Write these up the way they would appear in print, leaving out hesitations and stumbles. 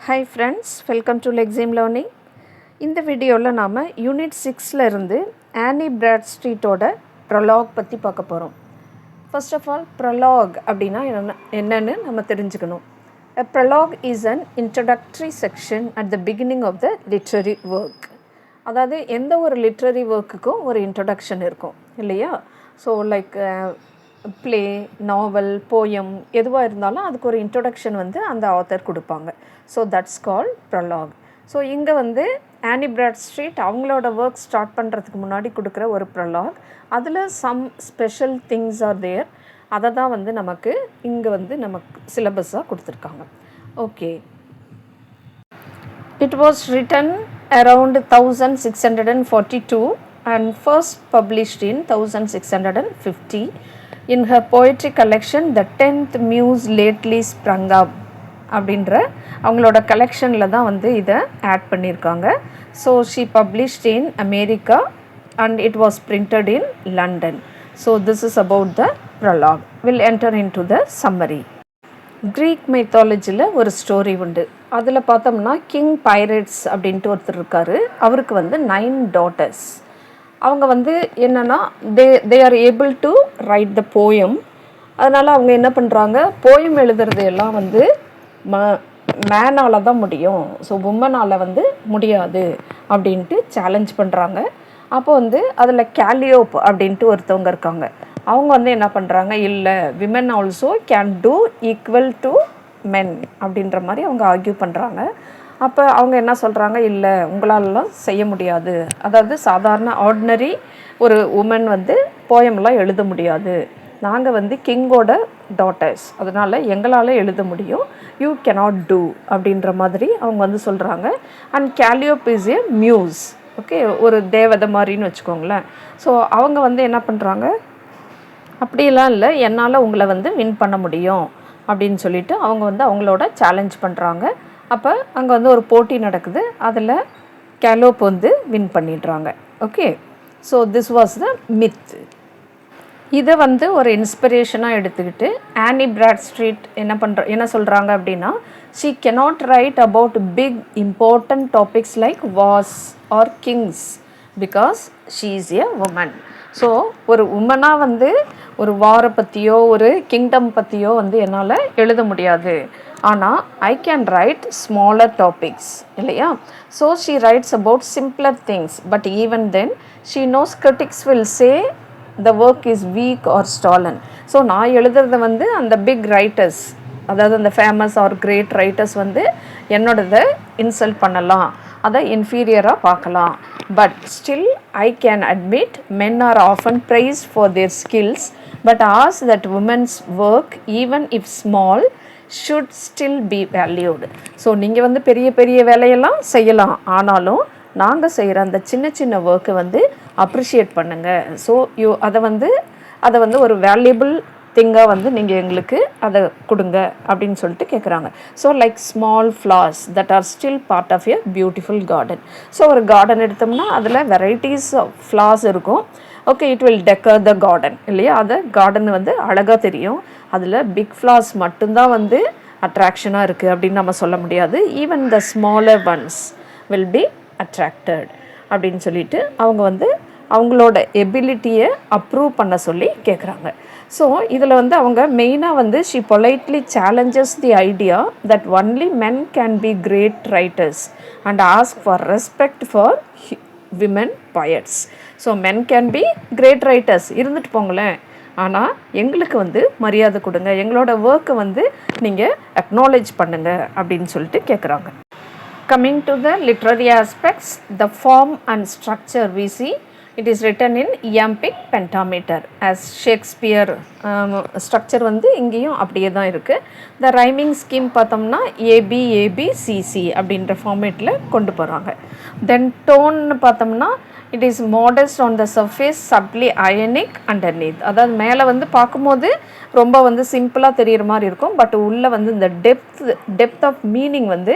Hi friends, welcome to Lexeme Learning. இந்த வீடியோவில் நாம் UNIT-6 இருந்து ஆனி பிராட்ஸ்ட்ரீட்டோட Prologue பற்றி பார்க்க போகிறோம். First of all, Prologue அப்படின்னா என்னன்னு நம்ம தெரிஞ்சுக்கணும். A prologue is an introductory section at the beginning of the literary work. அதாவது எந்த ஒரு லிட்ரரி ஒர்க்குக்கும் ஒரு இன்ட்ரடக்ஷன் இருக்கும் இல்லையா? ஸோ லைக் ப்ளே, நாவல், போயம் எதுவாக இருந்தாலும் அதுக்கு ஒரு இன்ட்ரொடக்ஷன் வந்து அந்த ஆத்தர் கொடுப்பாங்க. So that's called prologue. So இங்கே வந்து ஆனி பிராட்ஸ்ட்ரீட் அவங்களோட ஒர்க் ஸ்டார்ட் பண்ணுறதுக்கு முன்னாடி கொடுக்குற ஒரு ப்ரொலாக். அதில் some special things are there. அதை தான் வந்து நமக்கு இங்கே வந்து நமக்கு சிலபஸாக கொடுத்துருக்காங்க. Okay, it was written around 1642 and first published in 1650 in her poetry collection The 10th Muse Lately Sprung Up அப்படின்ற அவங்களோட கலெக்ஷனில் தான் வந்து இதை ஆட் பண்ணியிருக்காங்க. So she published in America and it was printed in London. So this is about the prologue. Will enter in to the summary. Greek மைத்தாலஜியில் ஒரு story உண்டு. அதில் பார்த்தோம்னா கிங் பைரட்ஸ் அப்படின்ட்டு ஒருத்தர் இருக்கார். அவருக்கு வந்து 9 daughters. அவங்க வந்து என்னென்னா they are able to right the poem. அதனால் அவங்க என்ன பண்ணுறாங்க, போயம் எழுதுறது எல்லாம் வந்து மேனால் தான் முடியும், ஸோ உமனால் வந்து முடியாது அப்படின்ட்டு சேலஞ்ச் பண்ணுறாங்க. அப்போ வந்து அதில் கேலியோப் அப்படின்ட்டு ஒருத்தவங்க இருக்காங்க. அவங்க வந்து என்ன பண்ணுறாங்க, இல்லை women also can do equal to men அப்படின்ற மாதிரி அவங்க ஆர்கியூ பண்ணுறாங்க. அப்போ அவங்க என்ன சொல்கிறாங்க, இல்லை உங்களாலலாம் செய்ய முடியாது, அதாவது சாதாரண ஆர்டினரி ஒரு உமன் வந்து போயம்லாம் எழுத முடியாது, நாங்கள் வந்து கிங்கோட டாட்டர்ஸ், அதனால் எங்களால் எழுத முடியும், யூ கெனாட் டூ அப்படின்ற மாதிரி அவங்க வந்து சொல்கிறாங்க. And Calliope is a muse, okay, ஒரு தேவதை மாதிரின்னு வச்சுக்கோங்களேன். ஸோ அவங்க வந்து என்ன பண்ணுறாங்க, அப்படியெல்லாம் இல்லை, என்னால் உங்களை வந்து வின் பண்ண முடியும் அப்படின்னு சொல்லிட்டு அவங்க வந்து அவங்களோட சேலஞ்ச் பண்ணுறாங்க. அப்போ அங்கே வந்து ஒரு போட்டி நடக்குது, அதில் கேலோப் வந்து வின் பண்ணிடுறாங்க. Okay, so this was the myth. இதை வந்து ஒரு இன்ஸ்பிரேஷனாக எடுத்துக்கிட்டு ஆனி பிராட்ஸ்ட்ரீட் என்ன சொல்கிறாங்க அப்படின்னா, she cannot write about big important topics like wars or kings because she is a woman. So ஒரு உமனாக வந்து ஒரு வாரை பற்றியோ ஒரு கிங்டம் பற்றியோ வந்து என்னால் எழுத முடியாது, ஆனால் I can write smaller topics இல்லையா. So she writes about simpler things, but even then she knows critics will say the work is weak or stolen. So நான் எழுதுறத வந்து அந்த பிக் ரைட்டர்ஸ், அதாவது அந்த ஃபேமஸ் ஆர் கிரேட் ரைட்டர்ஸ் வந்து என்னோடதை insult பண்ணலாம், அதை இன்ஃபீரியராக பார்க்கலாம். But still I can admit men are often praised for their skills, but as that women's work even if small should still be valued. So நீங்கள் வந்து பெரிய பெரிய வேலையெல்லாம் செய்யலாம், ஆனாலும் நாங்கள் செய்கிற அந்த சின்ன சின்ன ஒர்க்கை வந்து அப்ரிஷியேட் பண்ணுங்கள். ஸோ அதை வந்து ஒரு வேல்யூபிள் திங்காக வந்து நீங்கள் எங்களுக்கு அதை கொடுங்க அப்படின்னு சொல்லிட்டு கேட்குறாங்க. So like small flowers that are still part of a beautiful garden. So ஒரு கார்டன் எடுத்தோம்னா அதில் வெரைட்டிஸ் ஆஃப் ஃப்ளார்ஸ் இருக்கும். Okay, it will decor the garden இல்லையா, அது கார்டன் வந்து அழகாக தெரியும். அதில் பிக் ஃப்ளார்ஸ் மட்டும்தான் வந்து அட்ராக்ஷனாக இருக்குது அப்படின்னு நம்ம சொல்ல முடியாது. Even the smaller once will be attracted அப்படின்னு சொல்லிட்டு அவங்க வந்து அவங்களோட எபிலிட்டியை அப்ரூவ் பண்ண சொல்லி கேட்குறாங்க. ஸோ இதில் வந்து அவங்க மெயினாக வந்து she politely challenges the idea that only men can be great writers and ask for respect for women poets. So men can be great writers, இருந்துட்டு போங்களேன், ஆனால் எங்களுக்கு வந்து மரியாதை கொடுங்க, எங்களோட ஒர்க்கை வந்து நீங்கள் அக்னாலேஜ் பண்ணுங்க அப்படின்னு சொல்லிட்டு கேட்குறாங்க. Coming to the literary aspects, the form and structure we see, it is written in iambic pentameter as Shakespeare. Structure வந்து இங்கேயும் அப்படியே தான் இருக்குது. The rhyming scheme பார்த்தோம்னா ABABCC அப்படின்ற ஃபார்மேட்டில் கொண்டு போகிறாங்க. Then tone பார்த்தோம்னா it is modest on the surface, subtly ironic underneath. அதாவது மேலே வந்து பார்க்கும்போது ரொம்ப வந்து சிம்பிளாக தெரிகிற மாதிரி இருக்கும், பட் உள்ளே வந்து இந்த டெப்த் ஆஃப் மீனிங் வந்து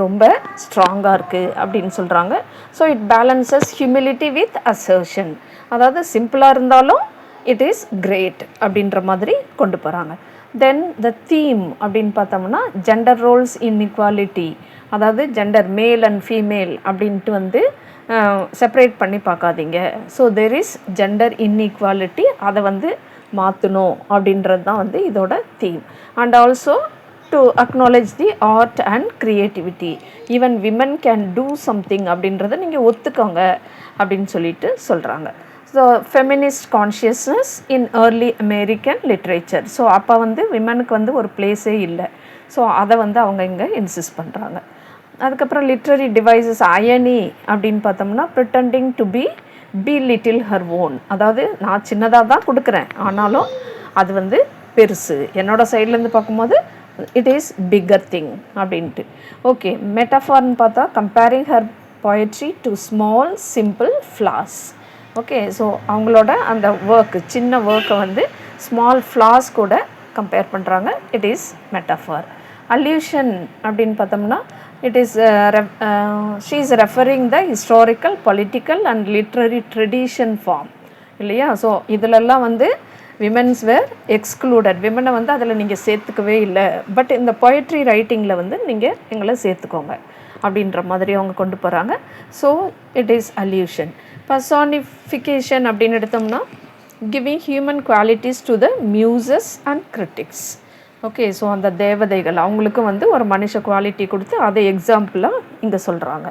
ரொம்ப ஸ்ட்ராங்காக இருக்குது அப்படின்னு சொல்கிறாங்க. So it balances humility with assertion. அதாவது சிம்பிளாக இருந்தாலும் இட் இஸ் கிரேட் அப்படின்ற மாதிரி கொண்டு போகிறாங்க. தென் த தீம் அப்படின்னு பார்த்தோம்னா ஜெண்டர் ரோல்ஸ் இன்இக்வாலிட்டி அதாவது ஜெண்டர் மேல் அண்ட் ஃபீமேல் அப்படின்ட்டு வந்து செப்பரேட் பண்ணி பார்க்காதீங்க. So there is gender inequality, அதை வந்து மாற்றணும் அப்படின்றது தான் வந்து இதோட theme. And also to acknowledge the art and creativity, even women can do something அப்படின்றத நீங்கள் ஒத்துக்கோங்க அப்படின்னு சொல்லிட்டு சொல்கிறாங்க. So feminist consciousness in early American literature. So அப்போ வந்து விமனுக்கு வந்து ஒரு பிளேஸே இல்லை. ஸோ அதை வந்து அவங்க இங்கே இன்சிஸ்ட் பண்ணுறாங்க. அதுக்கப்புறம் லிட்ரரி டிவைசஸ் அயனி அப்படின்னு பார்த்தோம்னா pretending to be little her own, அதாவது நான் சின்னதாக தான் கொடுக்குறேன் ஆனாலும் அது வந்து பெருசு, என்னோடய சைட்லேருந்து பார்க்கும்போது இட் இஸ் பிக்கர் திங் அப்படின்ட்டு. ஓகே, மெட்டாஃபார்னு பார்த்தா comparing her poetry to small simple flaws. Okay, so அவங்களோட அந்த ஒர்க்கு, சின்ன ஒர்க்கை வந்து ஸ்மால் ஃப்ளாஸ் கூட கம்பேர் பண்ணுறாங்க. It is metaphor. அல்யூஷன் அப்படின்னு பார்த்தோம்னா it is she is referring the historical, political and literary tradition form இல்லையா. ஸோ இதிலெல்லாம் வந்து விமென்ஸ் வேர் எக்ஸ்க்ளூடட், விமனை வந்து அதில் நீங்கள் சேர்த்துக்கவே இல்லை, பட் இந்த பொயட்ரி ரைட்டிங்கில் வந்து நீங்கள் எங்களை சேர்த்துக்கோங்க அப்படின்ற மாதிரி அவங்க கொண்டு போகிறாங்க. So it is allusion. Personification அப்படின்னு எடுத்தோம்னா giving human qualities to the muses and critics. Okay, so அந்த தேவதைகள் அவங்களுக்கு வந்து ஒரு மனுஷ குவாலிட்டி கொடுத்து அதை எக்ஸாம்பிளாக இங்கே சொல்கிறாங்க.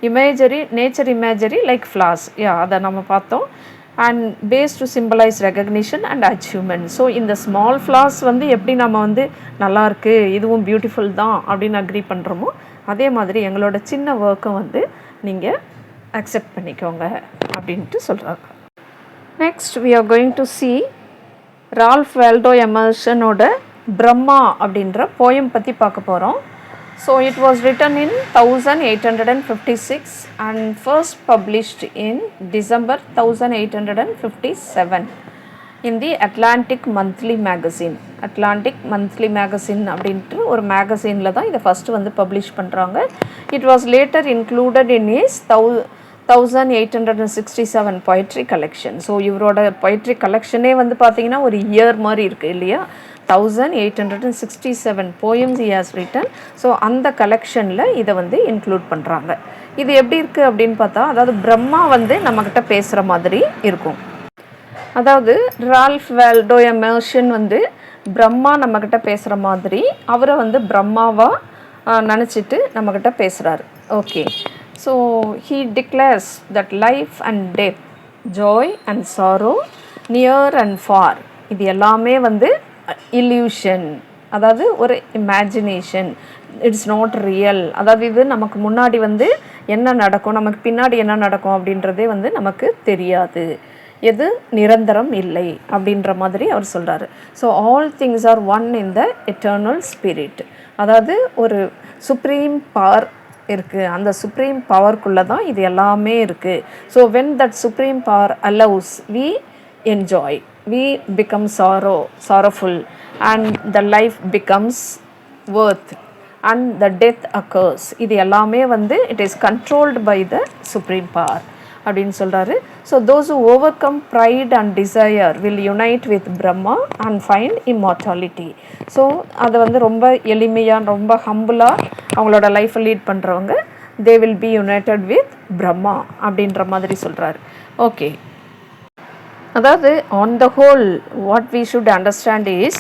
Imagery, nature imagery like flowers, அதை நம்ம பார்த்தோம். And bays to symbolise recognition and achievement. So இந்த ஸ்மால் ஃப்ளாஸ் வந்து எப்படி நம்ம வந்து நல்லாயிருக்கு, இதுவும் பியூட்டிஃபுல் தான் அப்படின்னு அக்ரி பண்ணுறோமோ அதே மாதிரி எங்களோட சின்ன ஒர்க்கை வந்து நீங்கள் அக்செப்ட் பண்ணிக்கோங்க அப்படின்ட்டு சொல்கிறாங்க. Next we are going to see Ralph Waldo எமர்சனோட பிரம்மா அப்படின்ற போயம் பற்றி பார்க்க போகிறோம். So it was written in 1856 and first published in December 1857 in the Atlantic Monthly Magazine. Atlantic Monthly magazine அப்படின்ட்டு ஒரு மேகசினில் தான் இதை ஃபஸ்ட்டு வந்து பப்ளிஷ் பண்ணுறாங்க. It was later included in is 1867 poetry collection. So இவரோட poetry collectionே வந்து பார்த்திங்கன்னா ஒரு இயர் மாதிரி இருக்குது இல்லையா. 1867 poems he has written. So அந்த கலெக்ஷனில் இதை வந்து இன்க்ளூட் பண்ணுறாங்க. இது எப்படி இருக்குது அப்படின்னு பார்த்தா, அதாவது பிரம்மா வந்து நம்மக்கிட்ட பேசுகிற மாதிரி இருக்கும். அதாவது ரால்ஃப் வால்டோ எமர்சன் வந்து பிரம்மா நம்மக்கிட்ட பேசுகிற மாதிரி அவரை வந்து பிரம்மாவாக நினச்சிட்டு நம்மக்கிட்ட பேசுகிறாரு. Okay, so he declares that life and death, Joy and sorrow, near and for, இது எல்லாமே வந்து இல்யூஷன், அதாவது ஒரு இமேஜினேஷன், இட்ஸ் நாட் ரியல். அதாவது இது நமக்கு முன்னாடி வந்து என்ன நடக்கும், நமக்கு பின்னாடி என்ன நடக்கும் அப்படின்றதே வந்து நமக்கு தெரியாது, எது நிரந்தரம் இல்லை அப்படின்ற மாதிரி அவர் சொல்கிறாரு. So all things are one in the eternal spirit. அதாவது ஒரு சுப்ரீம் பவர் இருக்குது, அந்த சுப்ரீம் பவர்க்குள்ளே தான் இது எல்லாமே இருக்குது. So when that supreme power allows we enjoy, we become sorrowful and the life becomes worth and the death occurs. இது எல்லாமே வந்து it is controlled by the supreme power அப்படின்னு சொல்கிறாரு. So those who overcome pride and desire will unite with Brahma and find immortality. So அதை வந்து ரொம்ப எளிமையாக, ரொம்ப ஹம்புளாக அவங்களோட லைஃப்பை லீட் பண்ணுறவங்க they will be united with Brahma அப்படின்ற மாதிரி சொல்கிறாரு. ஓகே, அதாவது on the whole what we should understand is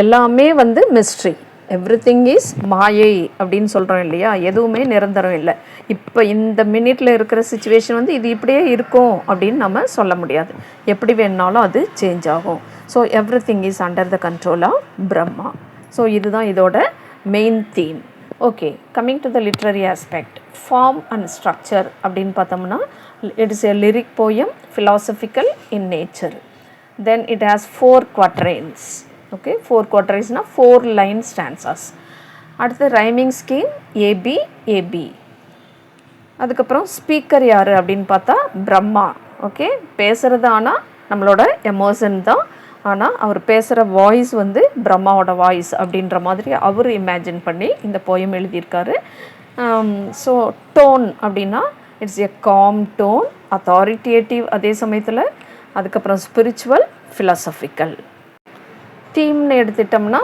எல்லாமே வந்து மிஸ்ட்ரி, எவ்ரிதிங் இஸ் மாயை அப்படின்னு சொல்கிறோம் இல்லையா. எதுவுமே நிரந்தரம் இல்லை. இப்போ இந்த மினிட்ல இருக்கிற சிச்சுவேஷன் வந்து இது இப்படியே இருக்கும் அப்படின்னு நம்ம சொல்ல முடியாது. எப்படி வேணுனாலும் அது சேஞ்ச் ஆகும். So everything is under the control of Brahma. So இதுதான் இதோட main theme. Okay, coming to the literary aspect, form and structure அப்படின்னு பார்த்தோம்னா it is a lyric poem, philosophical in nature. Then it has 4 quatrains. Okay, 4 quatrains na 4 line stanzas. அடுத்து rhyming scheme AB AB. அதுக்கப்புறம் speaker யார் அப்படின்னு பார்த்தா Brahma. Okay, பேசுகிறது ஆனால் நம்மளோட எமோஷன் தான், ஆனால் அவர் பேசுகிற வாய்ஸ் வந்து பிரம்மாவோட வாய்ஸ் அப்படின்ற மாதிரி அவர் இமேஜின் பண்ணி இந்த போயம் எழுதியிருக்காரு. ஸோ டோன் அப்படின்னா it's a calm tone, authoritative அதே சமயத்தில், அதுக்கப்புறம் ஸ்பிரிச்சுவல், ஃபிலாசபிக்கல். தீம்னு எடுத்துட்டோம்னா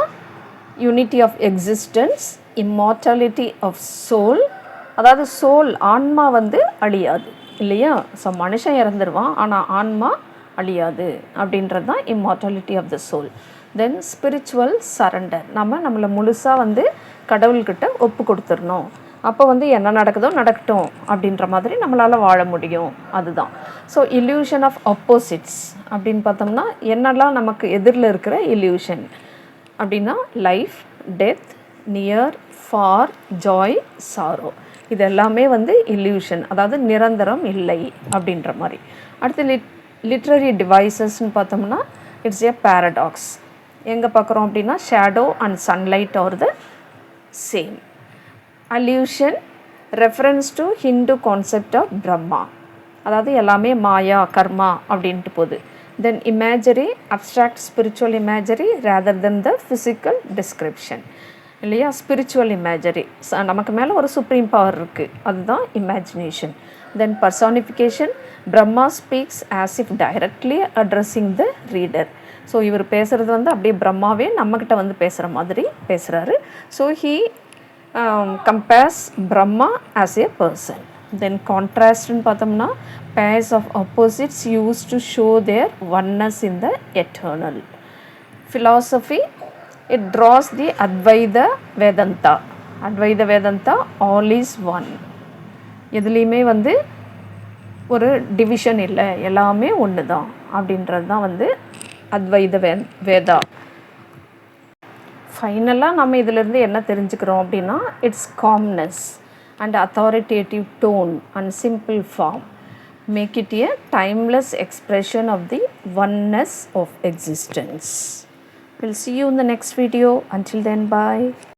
unity of existence, immortality of soul, அதாவது சோல் ஆன்மா வந்து அழியாது இல்லையா. ஸோ மனுஷன் இறந்துருவான், ஆனால் ஆன்மா அழியாது அப்படின்றது தான் immortality of the soul. Then spiritual surrender, நம்மளை முழுசாக வந்து கடவுள்கிட்ட ஒப்பு கொடுத்துடணும். அப்போ வந்து என்ன நடக்குதோ நடக்கட்டும் அப்படின்ற மாதிரி நம்மளால் வாழ முடியும், அதுதான். ஸோ இல்யூஷன் ஆஃப் ஆப்போசிட்ஸ் அப்படின்னு பார்த்தோம்னா என்னெல்லாம் நமக்கு எதிரில் இருக்கிற இல்யூஷன் அப்படின்னா life, death, near, for, Joy, sorrow, இது எல்லாமே வந்து இல்யூஷன், அதாவது நிரந்தரம் இல்லை அப்படின்ற மாதிரி. அடுத்து லிட்ரரி டிவைசஸ்ன்னு பார்த்தோம்னா இட்ஸ் ஏ பேரடாக்ஸ். எங்கே பார்க்குறோம் அப்படின்னா shadow and sunlight are the same. Allusion reference to Hindu concept of Brahma, அதாவது எல்லாமே மாயா கர்மா அப்படின்ட்டு போகுது. Then imagery, abstract spiritual imagery rather then the physical description இல்லையா. ஸ்பிரிச்சுவல் இமேஜரி, நமக்கு மேலே ஒரு சுப்ரீம் பவர் இருக்குது, அதுதான் imagination. Then personification, Brahma speaks as if directly addressing the reader. So இவர் பேசுகிறது வந்து அப்படியே பிரம்மாவே நம்மக்கிட்ட வந்து பேசுகிற மாதிரி பேசுகிறாரு. So he compares Brahma as a person. Then கான்ட்ராஸ்ட்னு பார்த்தோம்னா pairs of opposites used to show their oneness in the eternal. Philosophy, it draws the Advaita Vedanta. Advaita Vedanta, all is one. எதுலேயுமே வந்து ஒரு டிவிஷன் இல்லை, எல்லாமே ஒன்று தான் அப்படின்றது தான் வந்து அத்வைத வேதா. ஃபைனலாக நம்ம இதிலேருந்து என்ன தெரிஞ்சுக்கிறோம் அப்படின்னா it's calmness and authoritative tone and simple form make it a timeless expression of the oneness of existence. We'll see you in the next video. Until then, bye.